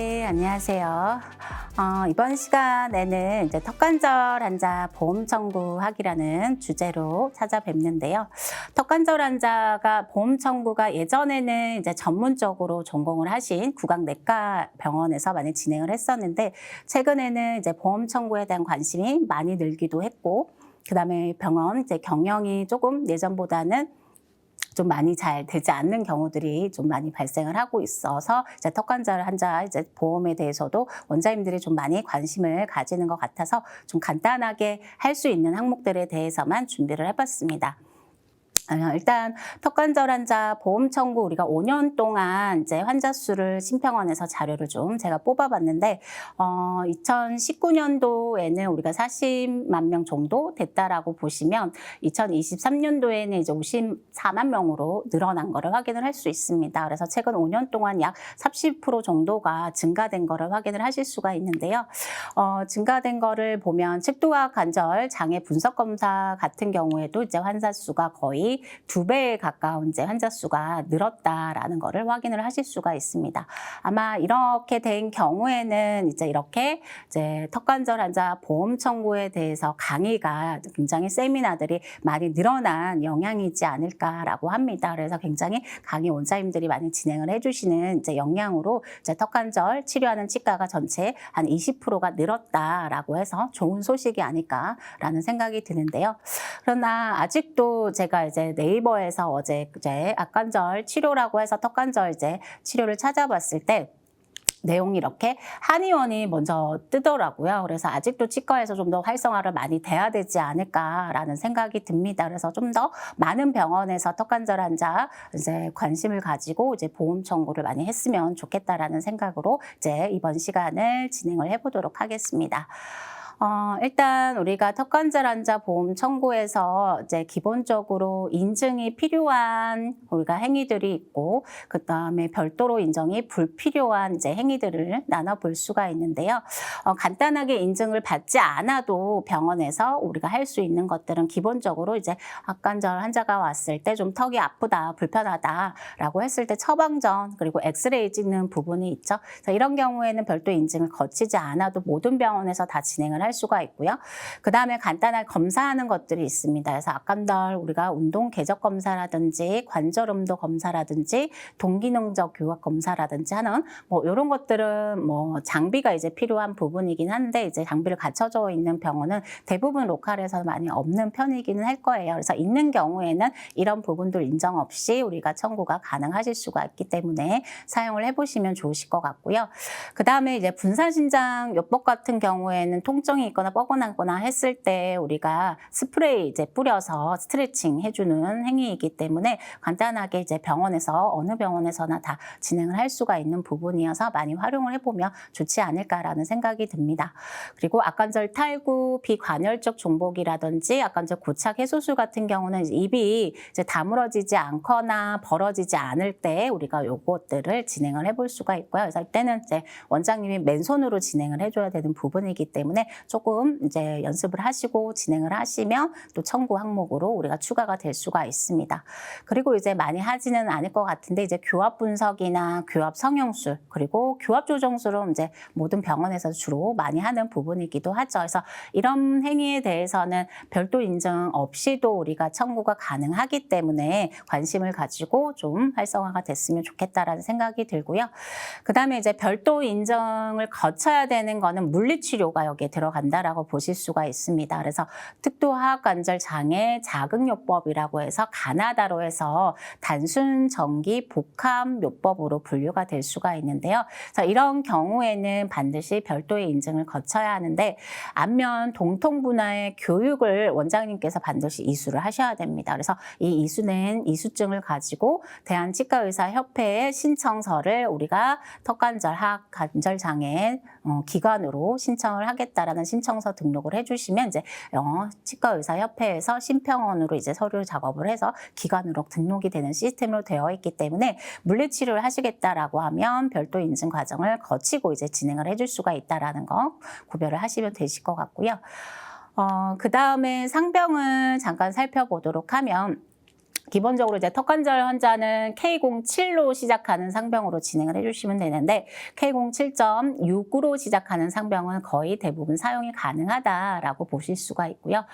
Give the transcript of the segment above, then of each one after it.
네, 안녕하세요. 이번 시간에는 이제 턱관절 환자 보험 청구하기라는 주제로 찾아뵙는데요. 턱관절 환자가 보험 청구가 예전에는 이제 전문적으로 전공을 하신 구강내과 병원에서 많이 진행을 했었는데, 최근에는 이제 보험 청구에 대한 관심이 많이 늘기도 했고, 그다음에 병원 이제 경영이 조금 예전보다는 좀 많이 잘 되지 않는 경우들이 좀 많이 발생을 하고 있어서 이제 턱관절 환자 이제 보험에 대해서도 원장님들이 좀 많이 관심을 가지는 것 같아서 좀 간단하게 할 수 있는 항목들에 대해서만 준비를 해봤습니다. 일단 턱관절 환자 보험 청구 우리가 5년 동안 이제 환자 수를 심평원에서 자료를 좀 제가 뽑아봤는데 2019년도에는 우리가 40만 명 정도 됐다라고 보시면 2023년도에는 이제 54만 명으로 늘어난 거를 확인을 할 수 있습니다. 그래서 최근 5년 동안 약 30% 정도가 증가된 거를 확인을 하실 수가 있는데요. 증가된 거를 보면 측도학 관절 장애 분석 검사 같은 경우에도 이제 환자 수가 거의 2배에 가까운 이제 환자 수가 늘었다라는 거를 확인을 하실 수가 있습니다. 아마 이렇게 된 경우에는 이렇게 턱관절 환자 보험 청구에 대해서 강의가 굉장히 세미나들이 많이 늘어난 영향이지 않을까라고 합니다. 그래서 굉장히 강의 원장님들이 많이 진행을 해주시는 영향으로 턱관절 치료하는 치과가 전체 한 20%가 늘었다라고 해서 좋은 소식이 아닐까라는 생각이 드는데요. 그러나 아직도 제가 네이버에서 어제 악관절 치료라고 해서 턱관절 치료를 찾아봤을 때 내용이 이렇게 한의원이 먼저 뜨더라고요. 그래서 아직도 치과에서 좀 더 활성화를 많이 돼야 되지 않을까라는 생각이 듭니다. 그래서 좀 더 많은 병원에서 턱관절 환자 관심을 가지고 보험 청구를 많이 했으면 좋겠다라는 생각으로 이번 시간을 진행을 해보도록 하겠습니다. 일단 우리가 턱관절 환자 보험 청구에서 기본적으로 인증이 필요한 우리가 행위들이 있고, 그 다음에 별도로 인정이 불필요한 행위들을 나눠볼 수가 있는데요. 간단하게 인증을 받지 않아도 병원에서 우리가 할 수 있는 것들은 기본적으로 악관절 환자가 왔을 때 좀 턱이 아프다, 불편하다라고 했을 때 처방전 그리고 엑스레이 찍는 부분이 있죠. 그래서 이런 경우에는 별도 인증을 거치지 않아도 모든 병원에서 다 진행을 할 수가 있고요. 그 다음에 간단하게 검사하는 것들이 있습니다. 그래서 악관절 우리가 운동 궤적 검사라든지 관절 음도 검사라든지 동기능적 교합 검사라든지 하는 이런 것들은 장비가 필요한 부분이긴 한데 장비를 갖춰져 있는 병원은 대부분 로컬에서 많이 없는 편이기는 할 거예요. 그래서 있는 경우에는 이런 부분들 인정 없이 우리가 청구가 가능하실 수가 있기 때문에 사용을 해보시면 좋으실 것 같고요. 그 다음에 분산신장 요법 같은 경우에는 통증이 있거나 뻐근하거나 했을 때 우리가 스프레이 뿌려서 스트레칭 해주는 행위이기 때문에 간단하게 병원에서 어느 병원에서나 다 진행을 할 수가 있는 부분이어서 많이 활용을 해보면 좋지 않을까라는 생각이 듭니다. 그리고 악관절 탈구, 비관혈적 종복이라든지 악관절 고착 해소술 같은 경우는 입이 다물어지지 않거나 벌어지지 않을 때 우리가 요것들을 진행을 해볼 수가 있고요. 그래서 이때는 원장님이 맨손으로 진행을 해줘야 되는 부분이기 때문에 조금 연습을 하시고 진행을 하시면 또 청구 항목으로 우리가 추가가 될 수가 있습니다. 그리고 많이 하지는 않을 것 같은데 교합 분석이나 교합 성형술 그리고 교합 조정술은 모든 병원에서 주로 많이 하는 부분이기도 하죠. 그래서 이런 행위에 대해서는 별도 인증 없이도 우리가 청구가 가능하기 때문에 관심을 가지고 좀 활성화가 됐으면 좋겠다라는 생각이 들고요. 그 다음에 별도 인증을 거쳐야 되는 거는 물리치료가 여기에 들어간다라고 보실 수가 있습니다. 그래서 특도하악 관절 장애 자극요법이라고 해서 가나다로 해서 단순 전기 복합 요법으로 분류가 될 수가 있는데요. 그래서 이런 경우에는 반드시 별도의 인증을 거쳐야 하는데 안면 동통 분야의 교육을 원장님께서 반드시 이수를 하셔야 됩니다. 그래서 이 이수는 이수증을 가지고 대한치과의사협회에 신청서를 우리가 턱관절 하악 관절 장애 기관으로 신청을 하겠다라는 신청서 등록을 해주시면 치과의사협회에서 심평원으로 서류 작업을 해서 기관으로 등록이 되는 시스템으로 되어 있기 때문에 물리치료를 하시겠다라고 하면 별도 인증 과정을 거치고 진행을 해줄 수가 있다라는 거 구별을 하시면 되실 것 같고요. 그 다음에 상병을 잠깐 살펴보도록 하면 기본적으로 이제 턱관절 환자는 K07로 시작하는 상병으로 진행을 해주시면 되는데 K07.6으로 시작하는 상병은 거의 대부분 사용이 가능하다라고 보실 수가 있고요.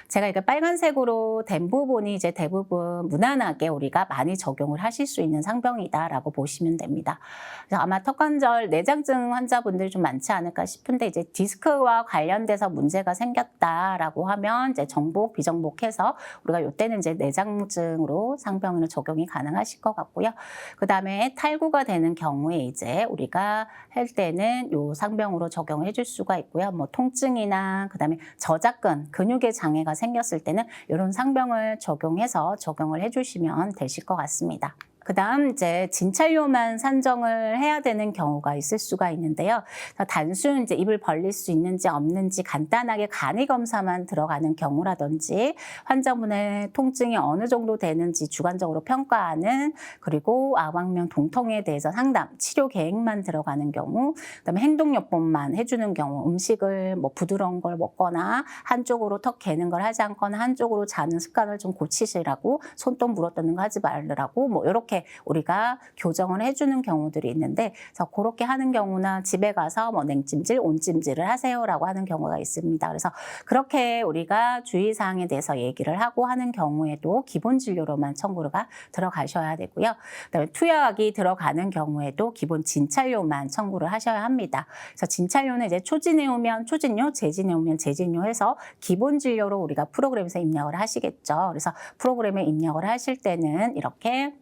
제가 이렇게 빨간색으로 된 부분이 이제 대부분 무난하게 우리가 많이 적용을 하실 수 있는 상병이다라고 보시면 됩니다. 그래서 아마 턱관절 내장증 환자분들이 좀 많지 않을까 싶은데 이제 디스크와 관련돼서 문제가 생겼다라고 하면 이제 정복, 비정복해서 우리가 이때는 이제 내장증으로 상병으로 적용이 가능하실 것 같고요. 그 다음에 탈구가 되는 경우에 이제 우리가 할 때는 요 상병으로 적용해 줄 수가 있고요. 뭐 통증이나 그 다음에 저작근, 근육의 장애가 생겼을 때는 이런 상병을 적용해서 적용을 해 주시면 되실 것 같습니다. 그 다음 이제 진찰료만 산정을 해야 되는 경우가 있을 수가 있는데요. 단순 이제 입을 벌릴 수 있는지 없는지 간단하게 간이 검사만 들어가는 경우라든지 환자분의 통증이 어느 정도 되는지 주관적으로 평가하는 그리고 아광명 동통에 대해서 상담, 치료 계획만 들어가는 경우 그다음에 행동요법만 해주는 경우 음식을 뭐 부드러운 걸 먹거나 한쪽으로 턱 개는 걸 하지 않거나 한쪽으로 자는 습관을 좀 고치시라고 손톱 물어뜯는 거 하지 말으라고 뭐 이렇게 우리가 교정을 해주는 경우들이 있는데 그래서 그렇게 하는 경우나 집에 가서 뭐 냉찜질, 온찜질을 하세요라고 하는 경우가 있습니다. 그래서 그렇게 우리가 주의사항에 대해서 얘기를 하고 하는 경우에도 기본 진료로만 청구가 들어가셔야 되고요. 그다음에 투약이 들어가는 경우에도 기본 진찰료만 청구를 하셔야 합니다. 그래서 진찰료는 이제 초진에 오면 초진료, 재진에 오면 재진료 해서 기본 진료로 우리가 프로그램에서 입력을 하시겠죠. 그래서 프로그램에 입력을 하실 때는 이렇게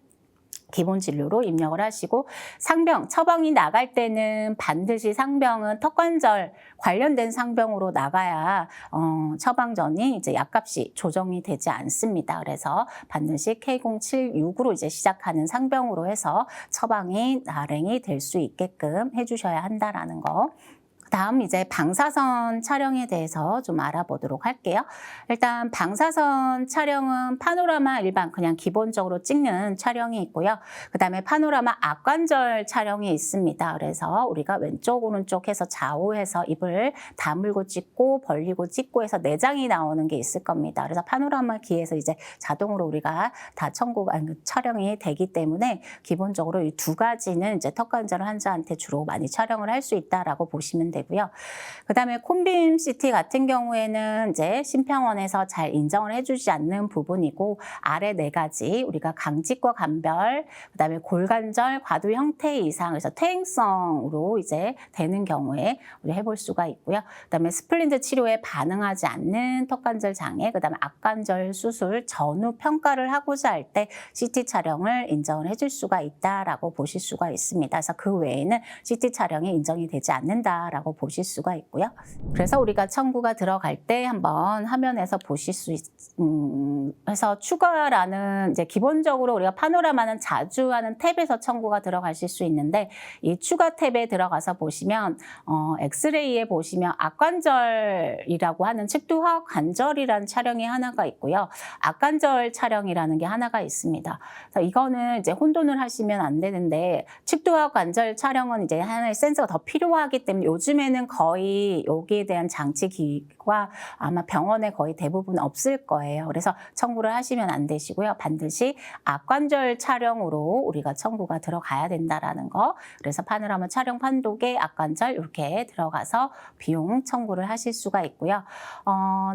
기본 진료로 입력을 하시고 상병, 처방이 나갈 때는 반드시 상병은 턱관절 관련된 상병으로 나가야 처방전이 이제 약값이 조정이 되지 않습니다. 그래서 반드시 K076으로 이제 시작하는 상병으로 해서 처방이 발행이 될 수 있게끔 해주셔야 한다라는 거. 다음 이제 방사선 촬영에 대해서 좀 알아보도록 할게요. 일단 방사선 촬영은 파노라마 일반 그냥 기본적으로 찍는 촬영이 있고요. 그 다음에 파노라마 앞관절 촬영이 있습니다. 그래서 우리가 왼쪽 오른쪽 해서 좌우해서 입을 다물고 찍고 벌리고 찍고 해서 내장이 나오는 게 있을 겁니다. 그래서 파노라마 기에서 이제 자동으로 우리가 다 촬영이 되기 때문에 기본적으로 이 두 가지는 이제 턱관절 환자한테 주로 많이 촬영을 할 수 있다라고 보시면 돼요. 그 다음에 콘빔 CT 같은 경우에는 이제 심평원에서 잘 인정을 해주지 않는 부분이고 아래 네 가지 우리가 강직과 간별, 그 다음에 골관절, 과도 형태 이상, 그래서 퇴행성으로 이제 되는 경우에 우리 해볼 수가 있고요. 그 다음에 스플린트 치료에 반응하지 않는 턱관절 장애, 그 다음에 앞관절 수술 전후 평가를 하고자 할 때 CT 촬영을 인정을 해줄 수가 있다라고 보실 수가 있습니다. 그래서 그 외에는 CT 촬영이 인정이 되지 않는다라고 보실 수가 있고요. 그래서 우리가 청구가 들어갈 때 한번 화면에서 보실 수 해서 추가라는 이제 기본적으로 우리가 파노라마는 자주 하는 탭에서 청구가 들어가실 수 있는데 이 추가 탭에 들어가서 보시면 엑스레이에 보시면 앞관절이라고 하는 측두화학 관절이라는 촬영이 하나가 있고요. 앞관절 촬영이라는 게 하나가 있습니다. 그래서 이거는 이제 혼돈을 하시면 안 되는데 측두화학 관절 촬영은 이제 하나의 센서가 더 필요하기 때문에 요즘에는 거의 여기에 대한 장치 기기가 아마 병원에 거의 대부분 없을 거예요. 그래서 청구를 하시면 안 되시고요. 반드시 앞관절 촬영으로 우리가 청구가 들어가야 된다라는 거. 그래서 파노라마 촬영 판독에 앞관절 이렇게 들어가서 비용 청구를 하실 수가 있고요.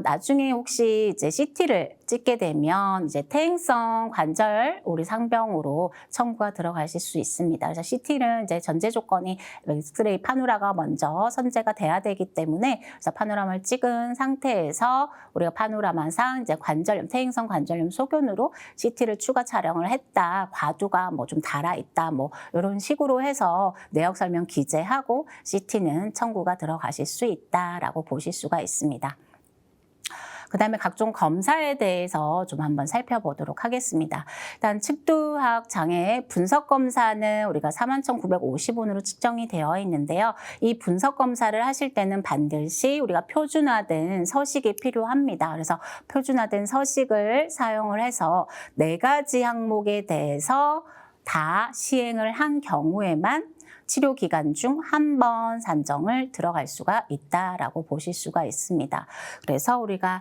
나중에 혹시 이제 CT를 찍게 되면 이제 퇴행성 관절 우리 상병으로 청구가 들어가실 수 있습니다. 그래서 CT는 이제 전제 조건이 엑스레이 파노라가 먼저 선제가 돼야 되기 때문에 그래서 파노라마를 찍은 상태에서 우리가 파노라마상 이제 관절염, 퇴행성 관절염 소견으로 CT를 추가 촬영을 했다. 과두가 뭐 좀 달아 있다. 뭐 이런 식으로 해서 내역 설명 기재하고 CT는 청구가 들어가실 수 있다라고 보실 수가 있습니다. 그 다음에 각종 검사에 대해서 좀 한번 살펴보도록 하겠습니다. 일단 측두학 장애 분석 검사는 우리가 41,950원으로 측정이 되어 있는데요. 이 분석 검사를 하실 때는 반드시 우리가 표준화된 서식이 필요합니다. 그래서 표준화된 서식을 사용을 해서 4가지 항목에 대해서 다 시행을 한 경우에만 치료 기간 중 한 번 산정을 들어갈 수가 있다라고 보실 수가 있습니다. 그래서 우리가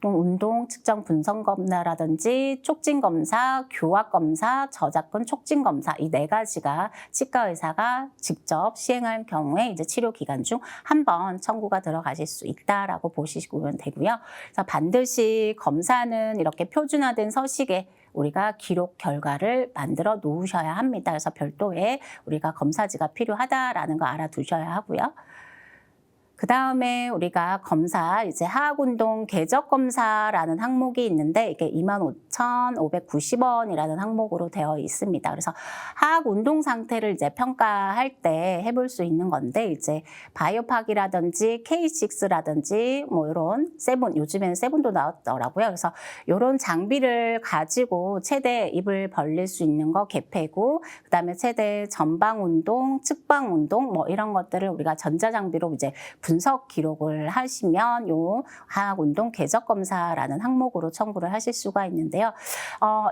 또 운동 측정 분석 검사라든지 촉진 검사, 교합 검사, 저작근 촉진 검사 이 네 가지가 치과 의사가 직접 시행할 경우에 이제 치료 기간 중 한 번 청구가 들어가실 수 있다라고 보시면 되고요. 그래서 반드시 검사는 이렇게 표준화된 서식에 우리가 기록 결과를 만들어 놓으셔야 합니다. 그래서 별도의 우리가 검사지가 필요하다라는 거 알아두셔야 하고요. 그 다음에 우리가 검사, 이제 하악운동 궤적 검사라는 항목이 있는데 이게 25,590원이라는 항목으로 되어 있습니다. 그래서 하악 운동 상태를 이제 평가할 때 해볼 수 있는 건데 이제 바이오팍이라든지 K6라든지 뭐 이런 세븐, 요즘에는 세븐도 나왔더라고요. 그래서 이런 장비를 가지고 최대 입을 벌릴 수 있는 거 개폐고, 그 다음에 최대 전방 운동, 측방 운동 뭐 이런 것들을 우리가 전자장비로 이제 분석 기록을 하시면 요 하악운동 궤적 검사라는 항목으로 청구를 하실 수가 있는데요.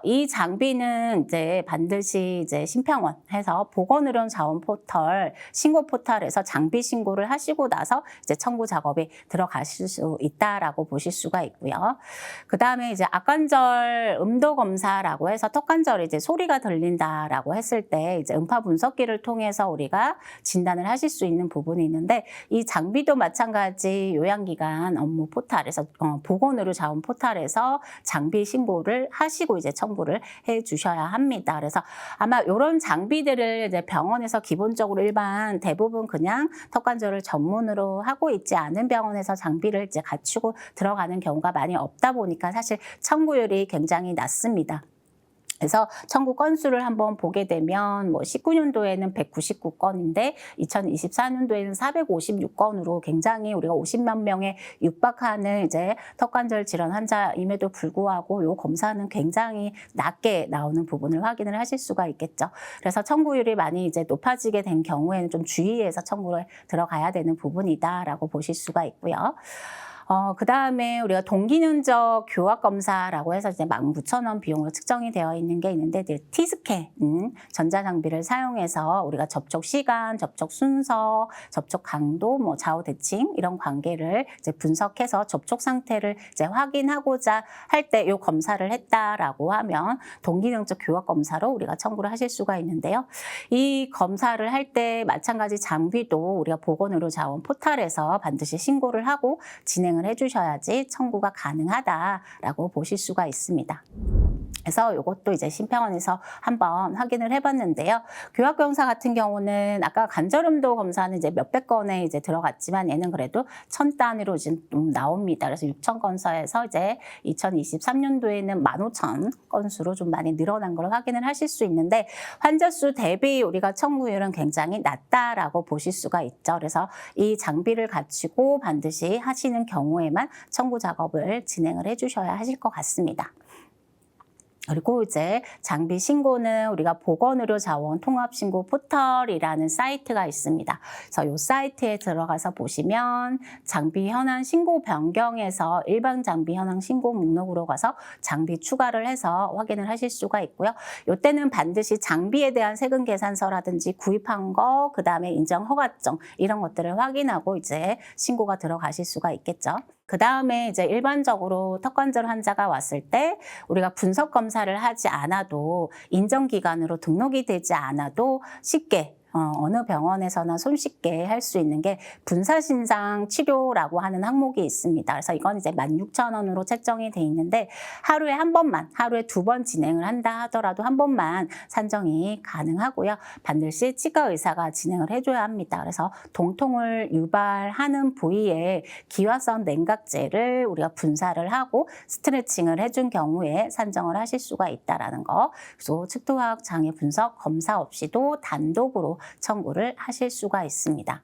이 장비는 이제 반드시 이제 심평원에서 보건의료 자원 포털 신고 포털에서 장비 신고를 하시고 나서 이제 청구 작업에 들어가실 수 있다라고 보실 수가 있고요. 그 다음에 이제 악관절 음도 검사라고 해서 턱관절에 이제 소리가 들린다라고 했을 때 이제 음파 분석기를 통해서 우리가 진단을 하실 수 있는 부분이 있는데 이 장비도 마찬가지 요양기관 업무 포털에서 보건의료 자원 포털에서 장비 신고를 하시고 이제 청구를 해 주셔야 합니다. 그래서 아마 이런 장비들을 이제 병원에서 기본적으로 일반 대부분 그냥 턱관절을 전문으로 하고 있지 않은 병원에서 장비를 이제 갖추고 들어가는 경우가 많이 없다 보니까 사실 청구율이 굉장히 낮습니다. 그래서 청구 건수를 한번 보게 되면 뭐 19년도에는 199건인데 2024년도에는 456건으로 굉장히 우리가 50만 명에 육박하는 이제 턱관절 질환 환자임에도 불구하고 이 검사는 굉장히 낮게 나오는 부분을 확인을 하실 수가 있겠죠. 그래서 청구율이 많이 이제 높아지게 된 경우에는 좀 주의해서 청구를 들어가야 되는 부분이다라고 보실 수가 있고요. 그 다음에 우리가 동기능적 교합 검사라고 해서 이제 19,000원 비용으로 측정이 되어 있는 게 있는데, T스캔, 전자장비를 사용해서 우리가 접촉 시간, 접촉 순서, 접촉 강도, 뭐 좌우 대칭 이런 관계를 이제 분석해서 접촉 상태를 이제 확인하고자 할 때 이 검사를 했다라고 하면 동기능적 교합 검사로 우리가 청구를 하실 수가 있는데요. 이 검사를 할 때 마찬가지 장비도 우리가 보건의료 자원 포털에서 반드시 신고를 하고 진행을 해주셔야지 청구가 가능하다라고 보실 수가 있습니다. 그래서 이것도 이제 심평원에서 한번 확인을 해봤는데요. 교합검사 같은 경우는 아까 관절음도 검사는 이제 몇백 건에 이제 들어갔지만 얘는 그래도 1000단위로 지금 좀 나옵니다. 그래서 6,000 건서에서 이제 2023년도에는 15,000 건수로 좀 많이 늘어난 걸 확인을 하실 수 있는데 환자 수 대비 우리가 청구율은 굉장히 낮다라고 보실 수가 있죠. 그래서 이 장비를 갖추고 반드시 하시는 경우에만 청구 작업을 진행을 해주셔야 하실 것 같습니다. 그리고 이제 장비 신고는 우리가 보건의료 자원 통합신고 포털이라는 사이트가 있습니다. 그래서 이 사이트에 들어가서 보시면 장비 현황 신고 변경에서 일반 장비 현황 신고 목록으로 가서 장비 추가를 해서 확인을 하실 수가 있고요. 이때는 반드시 장비에 대한 세금 계산서라든지 구입한 거, 그 다음에 인정 허가증 이런 것들을 확인하고 이제 신고가 들어가실 수가 있겠죠. 그 다음에 이제 일반적으로 턱관절 환자가 왔을 때 우리가 분석 검사를 하지 않아도 인정기관으로 등록이 되지 않아도 쉽게 어느 병원에서나 손쉽게 할 수 있는 게 분사신상 치료라고 하는 항목이 있습니다. 그래서 이건 이제 16,000원으로 책정이 돼 있는데 하루에 한 번만, 하루에 2번 진행을 한다 하더라도 한 번만 산정이 가능하고요. 반드시 치과 의사가 진행을 해줘야 합니다. 그래서 동통을 유발하는 부위에 기화성 냉각제를 우리가 분사를 하고 스트레칭을 해준 경우에 산정을 하실 수가 있다라는 거. 그래서 측도화학 장애 분석 검사 없이도 단독으로 청구를 하실 수가 있습니다.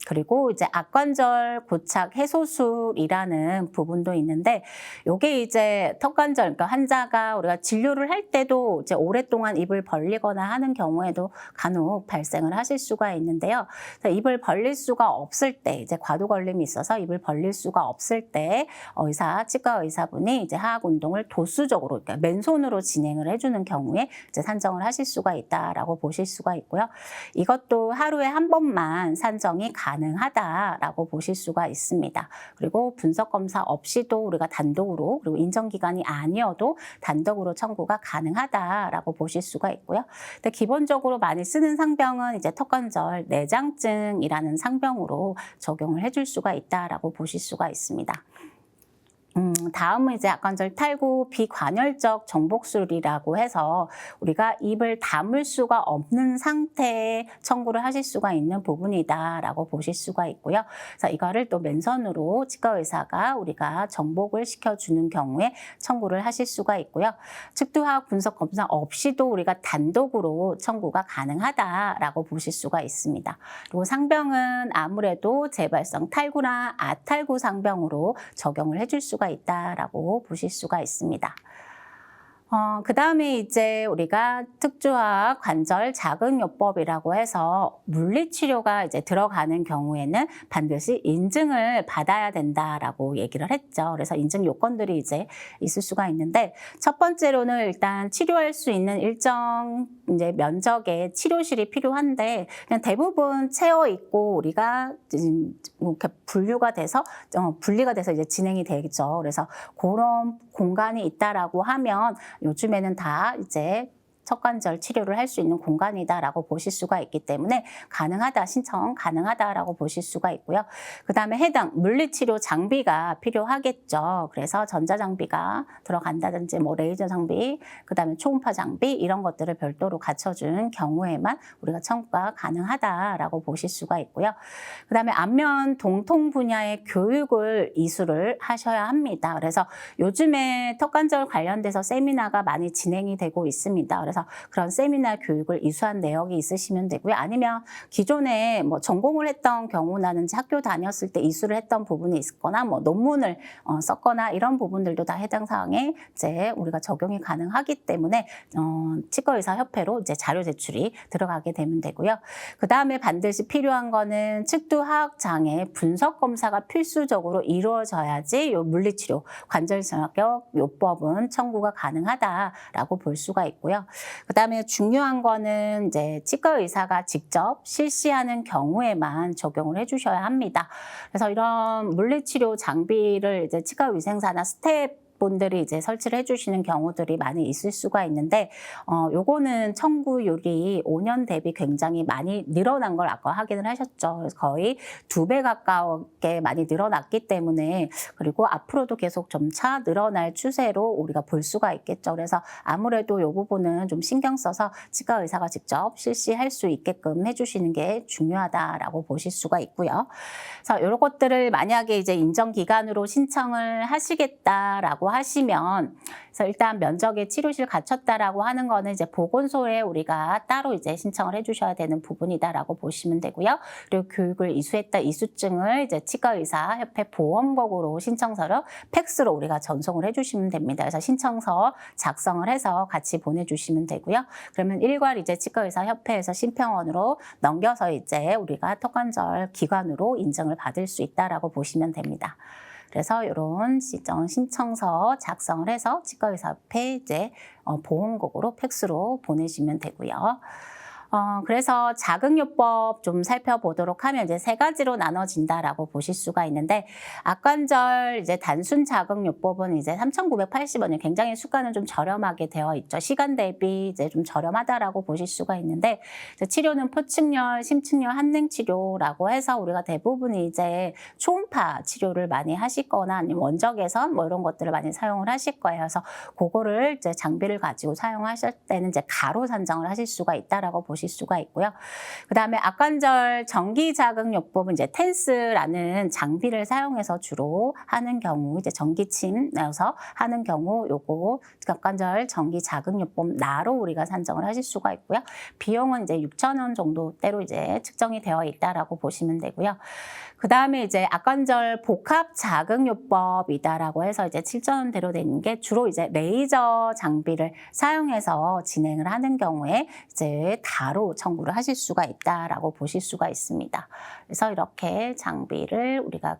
그리고 이제 악관절 고착 해소술이라는 부분도 있는데 요게 이제 턱관절, 그러니까 환자가 우리가 진료를 할 때도 이제 오랫동안 입을 벌리거나 하는 경우에도 간혹 발생을 하실 수가 있는데요. 입을 벌릴 수가 없을 때, 이제 과도 걸림이 있어서 입을 벌릴 수가 없을 때 치과 의사분이 이제 하악 운동을 도수적으로, 그러니까 맨손으로 진행을 해주는 경우에 이제 산정을 하실 수가 있다라고 보실 수가 있고요. 이것도 하루에 한 번만 산정이 가능합니다. 가능하다라고 보실 수가 있습니다. 그리고 분석 검사 없이도 우리가 단독으로, 그리고 인정 기간이 아니어도 단독으로 청구가 가능하다라고 보실 수가 있고요. 근데 기본적으로 많이 쓰는 상병은 이제 턱관절 내장증이라는 상병으로 적용을 해줄 수가 있다라고 보실 수가 있습니다. 다음은 이제 악관절 탈구 비관혈적 정복술이라고 해서 우리가 입을 다물 수가 없는 상태에 청구를 하실 수가 있는 부분이다라고 보실 수가 있고요. 그래서 이거를 또 맨손으로 치과 의사가 우리가 정복을 시켜주는 경우에 청구를 하실 수가 있고요. 측두학 분석 검사 없이도 우리가 단독으로 청구가 가능하다라고 보실 수가 있습니다. 그리고 상병은 아무래도 재발성 탈구나 아탈구 상병으로 적용을 해줄 수가 있다라고 보실 수가 있습니다. 그 다음에 이제 우리가 특조학 관절 자극요법이라고 해서 물리치료가 이제 들어가는 경우에는 반드시 인증을 받아야 된다라고 얘기를 했죠. 그래서 인증 요건들이 이제 있을 수가 있는데, 첫 번째로는 일단 치료할 수 있는 일정 이제 면적의 치료실이 필요한데, 그냥 대부분 채워 있고 우리가 이렇게 분리가 돼서 이제 진행이 되겠죠. 그래서 그런 공간이 있다라고 하면 요즘에는 다 이제 척관절 치료를 할 수 있는 공간이다라고 보실 수가 있기 때문에 가능하다, 신청 가능하다라고 보실 수가 있고요. 그 다음에 해당 물리치료 장비가 필요하겠죠. 그래서 전자장비가 들어간다든지 뭐 레이저 장비, 그 다음에 초음파 장비 이런 것들을 별도로 갖춰준 경우에만 우리가 청구가 가능하다라고 보실 수가 있고요. 그 다음에 안면 동통 분야의 교육을 이수를 하셔야 합니다. 그래서 요즘에 턱관절 관련돼서 세미나가 많이 진행이 되고 있습니다. 그래서 그런 세미나 교육을 이수한 내역이 있으시면 되고요. 아니면 기존에 뭐 전공을 했던 경우라든지 학교 다녔을 때 이수를 했던 부분이 있거나 뭐 논문을 썼거나 이런 부분들도 다 해당 사항에 이제 우리가 적용이 가능하기 때문에 치과의사협회로 이제 자료 제출이 들어가게 되면 되고요. 그 다음에 반드시 필요한 거는 측두학 장애 분석 검사가 필수적으로 이루어져야지 요 물리치료 관절정확력 요법은 청구가 가능하다라고 볼 수가 있고요. 그 다음에 중요한 거는 이제 치과 의사가 직접 실시하는 경우에만 적용을 해주셔야 합니다. 그래서 이런 물리치료 장비를 이제 치과위생사나 스텝 분들이 이제 설치를 해주시는 경우들이 많이 있을 수가 있는데, 요거는 청구율이 5년 대비 굉장히 많이 늘어난 걸 아까 확인을 하셨죠. 그래서 거의 2배 가깝게 많이 늘어났기 때문에, 그리고 앞으로도 계속 점차 늘어날 추세로 우리가 볼 수가 있겠죠. 그래서 아무래도 요 부분은 좀 신경 써서 치과 의사가 직접 실시할 수 있게끔 해주시는 게 중요하다라고 보실 수가 있고요. 그래서 이런 것들을 만약에 이제 인정기간으로 신청을 하시겠다라고 하시면, 그래서 일단 면적의 치료실 갖췄다라고 하는 거는 이제 보건소에 우리가 따로 이제 신청을 해주셔야 되는 부분이다라고 보시면 되고요. 그리고 교육을 이수했다 이수증을 이제 치과의사협회 보험국으로 신청서를 팩스로 우리가 전송을 해주시면 됩니다. 그래서 신청서 작성을 해서 같이 보내주시면 되고요. 그러면 일괄 이제 치과의사협회에서 심평원으로 넘겨서 이제 우리가 턱관절 기관으로 인증을 받을 수 있다라고 보시면 됩니다. 그래서 이런 신청서 작성을 해서 치과의사협회 이제 보험국으로 팩스로 보내시면 되고요. 그래서 자극요법 좀 살펴보도록 하면 이제 3가지로 나눠진다라고 보실 수가 있는데, 악관절 이제 단순 자극요법은 이제 3,980원이 굉장히 수가는 좀 저렴하게 되어 있죠. 시간 대비 이제 좀 저렴하다라고 보실 수가 있는데, 치료는 포측열, 심측열, 한냉치료라고 해서 우리가 대부분이 이제 초음파 치료를 많이 하시거나 아니면 원적외선 뭐 이런 것들을 많이 사용을 하실 거예요. 그래서 그거를 이제 장비를 가지고 사용하실 때는 이제 가로 산정을 하실 수가 있다라고 보실 수가 있고요. 그 다음에 악관절 전기자극요법은 이제 텐스라는 장비를 사용해서 주로 하는 경우, 이제 전기침 내어서 하는 경우 요거 악관절 전기자극요법 나로 우리가 산정을 하실 수가 있고요. 비용은 이제 6,000원 정도대로 이제 측정이 되어 있다라고 보시면 되고요. 그 다음에 이제 악관절 복합 자극요법이다라고 해서 이제 7,000원대로 되는 게 주로 이제 레이저 장비를 사용해서 진행을 하는 경우에 이제 다로 청구를 하실 수가 있다라고 보실 수가 있습니다. 그래서 이렇게 장비를 우리가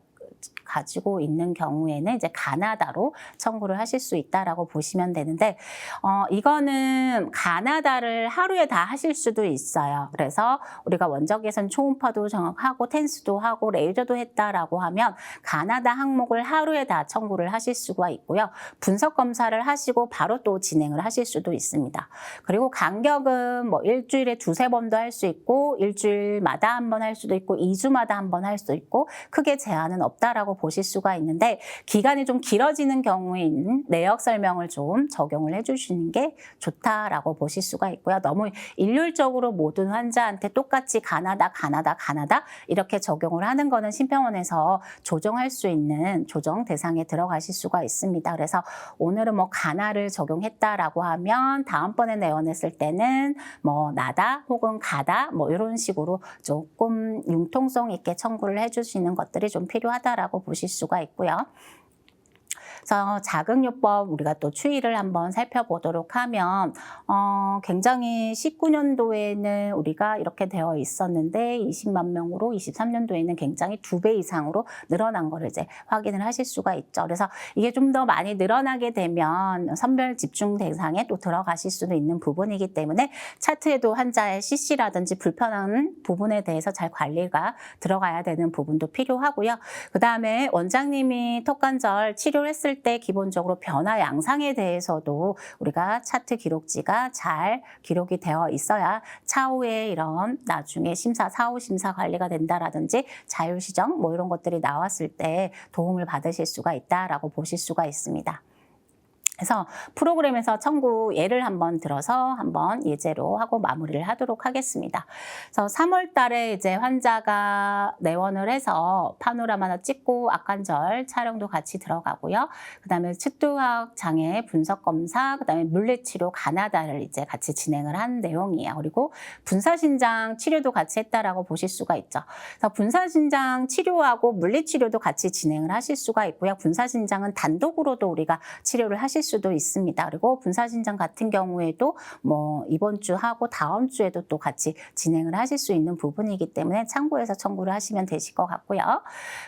가지고 있는 경우에는 이제 가나다로 청구를 하실 수 있다라고 보시면 되는데, 이거는 가나다를 하루에 다 하실 수도 있어요. 그래서 우리가 원적외선 초음파도 하고 텐스도 하고 레이저도 했다라고 하면 가나다 항목을 하루에 다 청구를 하실 수가 있고요. 분석 검사를 하시고 바로 또 진행을 하실 수도 있습니다. 그리고 간격은 뭐 일주일에 두세 번도 할 수 있고 일주일마다 한 번 할 수도 있고 2주마다 한 번 할 수 있고 크게 제한은 없다라고 보실 수가 있는데, 기간이 좀 길어지는 경우에는 내역 설명을 좀 적용을 해주시는 게 좋다라고 보실 수가 있고요. 너무 일률적으로 모든 환자한테 똑같이 가나다 이렇게 적용을 하는 거는 심평원에서 조정할 수 있는 조정 대상에 들어가실 수가 있습니다. 그래서 오늘은 뭐 가나를 적용했다라고 하면 다음번에 내원했을 때는 뭐 나다 혹은 가다 뭐 이런 식으로 조금 융통성 있게 청구를 해주시는 것들이 좀 필요하다라고 보실 수가 있고요. 그래서 자극요법 우리가 또 추이를 한번 살펴보도록 하면 굉장히 19년도에는 우리가 이렇게 되어 있었는데 20만 명으로 23년도에는 굉장히 2배 이상으로 늘어난 거를 이제 확인을 하실 수가 있죠. 그래서 이게 좀 더 많이 늘어나게 되면 선별 집중 대상에 또 들어가실 수도 있는 부분이기 때문에 차트에도 환자의 CC라든지 불편한 부분에 대해서 잘 관리가 들어가야 되는 부분도 필요하고요. 그 다음에 원장님이 턱관절 치료를 했을 때 기본적으로 변화 양상에 대해서도 우리가 차트 기록지가 잘 기록이 되어 있어야 차후에 이런 나중에 사후 심사 관리가 된다라든지 자율시정 뭐 이런 것들이 나왔을 때 도움을 받으실 수가 있다라고 보실 수가 있습니다. 그래서 프로그램에서 청구 예를 한번 들어서 한번 예제로 하고 마무리를 하도록 하겠습니다. 그래서 3월 달에 이제 환자가 내원을 해서 파노라마도 찍고 악관절 촬영도 같이 들어가고요. 그다음에 측두학 장애 분석 검사, 그다음에 물리치료 가나다를 이제 같이 진행을 한 내용이에요. 그리고 분사신장 치료도 같이 했다라고 보실 수가 있죠. 그래서 분사신장 치료하고 물리치료도 같이 진행을 하실 수가 있고요. 분사신장은 단독으로도 우리가 치료를 하실 수도 있습니다. 그리고 분사신장 같은 경우에도 뭐 이번 주 하고 다음 주에도 또 같이 진행을 하실 수 있는 부분이기 때문에 참고해서 청구를 하시면 되실 것 같고요.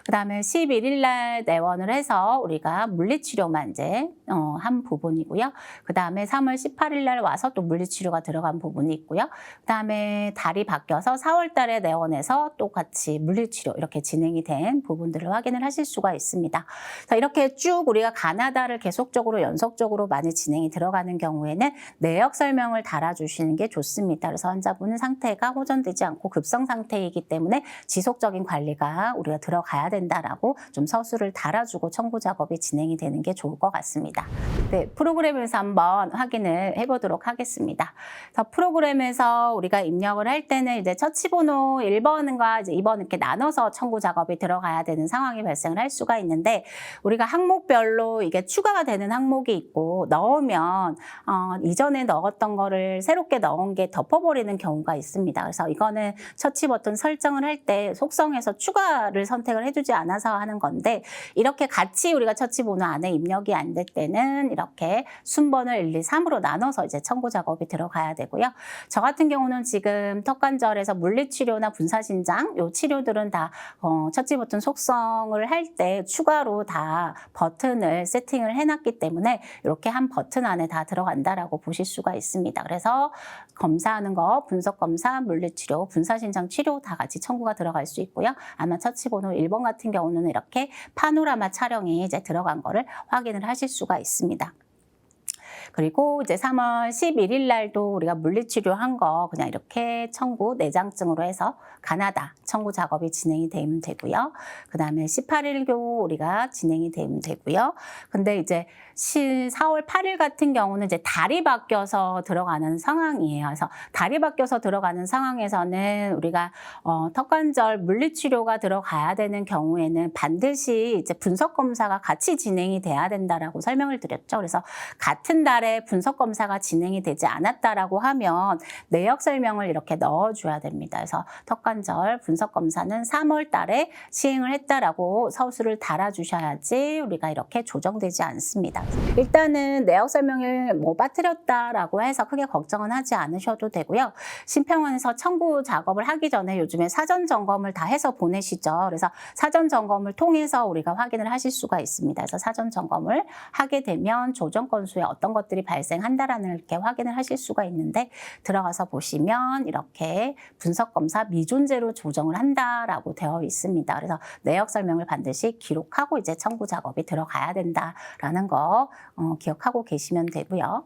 그 다음에 11일 날 내원을 해서 우리가 물리치료만 이제 한 부분이고요. 그 다음에 3월 18일 날 와서 또 물리치료가 들어간 부분이 있고요. 그 다음에 달이 바뀌어서 4월 달에 내원해서 또 같이 물리치료 이렇게 진행이 된 부분들을 확인을 하실 수가 있습니다. 자, 이렇게 쭉 우리가 가나다를 계속적으로 연속적으로 많이 진행이 들어가는 경우에는 내역 설명을 달아주시는 게 좋습니다. 그래서 환자분은 상태가 호전되지 않고 급성 상태이기 때문에 지속적인 관리가 우리가 들어가야 된다라고 좀 서술을 달아주고 청구 작업이 진행이 되는 게 좋을 것 같습니다. 네, 프로그램에서 한번 확인을 해보도록 하겠습니다. 그래서 프로그램에서 우리가 입력을 할 때는 이제 처치번호 1번과 이제 2번 이렇게 나눠서 청구 작업이 들어가야 되는 상황이 발생을 할 수가 있는데, 우리가 항목별로 이게 추가가 되는 항목이 있고 넣으면 이전에 넣었던 거를 새롭게 넣은 게 덮어버리는 경우가 있습니다. 그래서 이거는 처치 버튼 설정을 할 때 속성에서 추가를 선택을 해주지 않아서 하는 건데, 이렇게 같이 우리가 처치 번호 안에 입력이 안 될 때는 이렇게 순번을 1, 2, 3으로 나눠서 이제 청구 작업이 들어가야 되고요. 저 같은 경우는 지금 턱관절에서 물리치료나 분사신장 요 치료들은 다 처치 버튼 속성을 할 때 추가로 다 버튼을 세팅을 해놨기 때문에 이렇게 한 버튼 안에 다 들어간다라고 보실 수가 있습니다. 그래서 검사하는 거, 분석 검사, 물리치료, 분사신장 치료 다 같이 청구가 들어갈 수 있고요. 아마 처치번호 1번 같은 경우는 이렇게 파노라마 촬영이 이제 들어간 거를 확인을 하실 수가 있습니다. 그리고 이제 3월 11일 날도 우리가 물리치료한 거 그냥 이렇게 청구 내장증으로 해서 가나다 청구 작업이 진행이 되면 되고요. 그 다음에 18일교 우리가 진행이 되면 되고요. 근데 이제 4월 8일 같은 경우는 이제 달이 바뀌어서 들어가는 상황이에요. 그래서 달이 바뀌어서 들어가는 상황에서는 우리가 턱관절 물리치료가 들어가야 되는 경우에는 반드시 이제 분석 검사가 같이 진행이 돼야 된다라고 설명을 드렸죠. 그래서 같은 달에 분석 검사가 진행이 되지 않았다라고 하면 내역 설명을 이렇게 넣어줘야 됩니다. 그래서 턱관절 분석 검사는 3월 달에 시행을 했다라고 서술을 달아주셔야지 우리가 이렇게 조정되지 않습니다. 일단은 내역 설명을 뭐 빠뜨렸다라고 해서 크게 걱정은 하지 않으셔도 되고요. 심평원에서 청구 작업을 하기 전에 요즘에 사전 점검을 다 해서 보내시죠. 그래서 사전 점검을 통해서 우리가 확인을 하실 수가 있습니다. 그래서 사전 점검을 하게 되면 조정 건수에 어떤 것들이 발생한다라는 이렇게 확인을 하실 수가 있는데 들어가서 보시면 이렇게 분석 검사 미존재로 조정을 한다라고 되어 있습니다. 그래서 내역 설명을 반드시 기록하고 이제 청구 작업이 들어가야 된다라는 거 기억하고 계시면 되고요.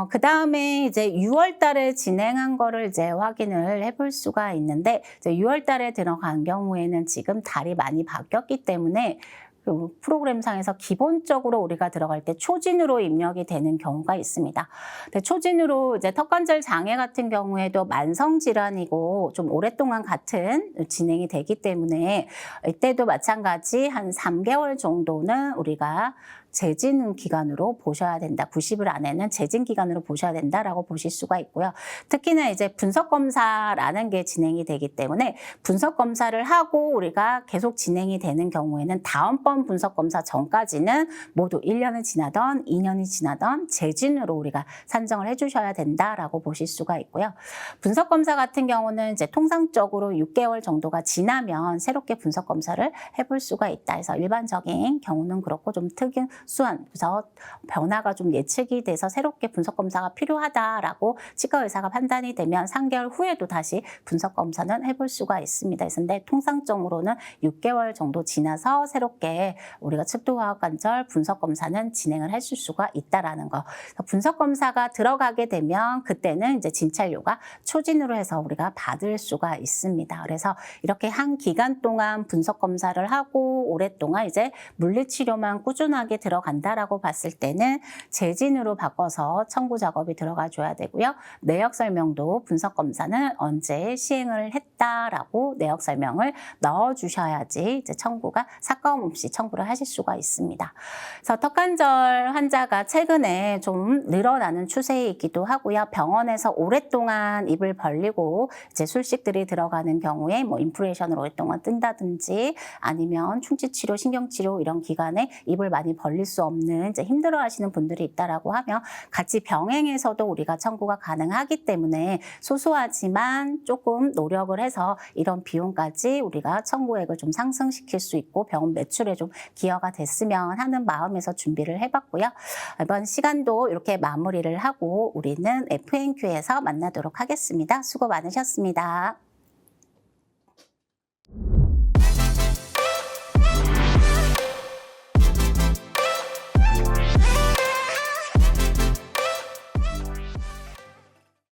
그 다음에 이제 6월 달에 진행한 거를 이제 확인을 해볼 수가 있는데 이제 6월 달에 들어간 경우에는 지금 달이 많이 바뀌었기 때문에 그 프로그램상에서 기본적으로 우리가 들어갈 때 초진으로 입력이 되는 경우가 있습니다. 근데 초진으로 이제 턱관절 장애 같은 경우에도 만성 질환이고 좀 오랫동안 같은 진행이 되기 때문에 이때도 마찬가지 한 3개월 정도는 우리가 재진 기간으로 보셔야 된다. 90일 안에는 재진 기간으로 보셔야 된다라고 보실 수가 있고요. 특히나 이제 분석 검사라는 게 진행이 되기 때문에 분석 검사를 하고 우리가 계속 진행이 되는 경우에는 다음번 분석 검사 전까지는 모두 1년이 지나던 2년이 지나던 재진으로 우리가 산정을 해주셔야 된다라고 보실 수가 있고요. 분석 검사 같은 경우는 이제 통상적으로 6개월 정도가 지나면 새롭게 분석 검사를 해볼 수가 있다. 그래서 일반적인 경우는 그렇고 좀 특수한 그래서 변화가 좀 예측이 돼서 새롭게 분석 검사가 필요하다라고 치과 의사가 판단이 되면 3개월 후에도 다시 분석 검사는 해볼 수가 있습니다. 그런데 통상적으로는 6개월 정도 지나서 새롭게 우리가 측도화학관절 분석 검사는 진행을 하실 수가 있다라는 거. 분석 검사가 들어가게 되면 그때는 이제 진찰료가 초진으로 해서 우리가 받을 수가 있습니다. 그래서 이렇게 한 기간 동안 분석 검사를 하고 오랫동안 이제 물리치료만 꾸준하게 들어간다라고 봤을 때는 재진으로 바꿔서 청구 작업이 들어가 줘야 되고요. 내역 설명도 분석 검사는 언제 시행을 했다라고 내역 설명을 넣어 주셔야지 이제 청구가 사과음 없이 청구를 하실 수가 있습니다. 그래서 턱관절 환자가 최근에 좀 늘어나는 추세이기도 하고요. 병원에서 오랫동안 입을 벌리고 이제 술식들이 들어가는 경우에 뭐 인프레션을 오랫동안 뜬다든지 아니면 충치치료, 신경치료 이런 기간에 입을 많이 벌릴 수 없는 이제 힘들어하시는 분들이 있다라고 하면 같이 병행해서도 우리가 청구가 가능하기 때문에 소소하지만 조금 노력을 해서 이런 비용까지 우리가 청구액을 좀 상승시킬 수 있고 병원 매출에 좀 기여가 됐으면 하는 마음에서 준비를 해봤고요. 이번 시간도 이렇게 마무리를 하고 우리는 FNQ에서 만나도록 하겠습니다. 수고 많으셨습니다.